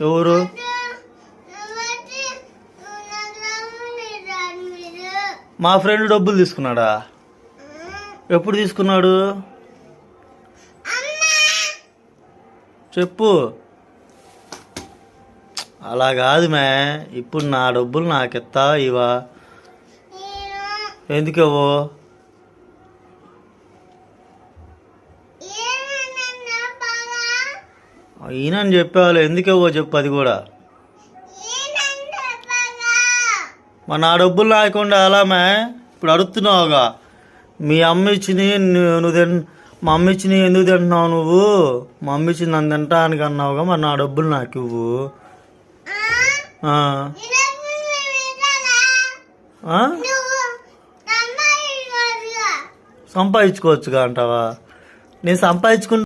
ఎవరు? మా ఫ్రెండ్ డబ్బులు తీసుకున్నాడా? ఎప్పుడు తీసుకున్నాడు చెప్పు. అలా కాదు మే, ఇప్పుడు నా డబ్బులు నాకు ఇస్తా ఇవా? ఎందుకవో? ఈయనని చెప్పావు, ఎందుకవో చెప్పు. అది కూడా మరి నా డబ్బులు లేకుండా అలామే ఇప్పుడు అడుగుతున్నావుగా. మీ అమ్మ ఇచ్చిని నువ్వు మా అమ్మ ఇచ్చిని ఎందుకు తింటున్నావు నువ్వు? మా అమ్మ ఇచ్చింది నన్ను తింటానికి అన్నావుగా, మరి నా డబ్బులు నాకు ఇవ్వు. సంపాదించుకోవచ్చుగా అంటావా? నేను సంపాదించుకుంటా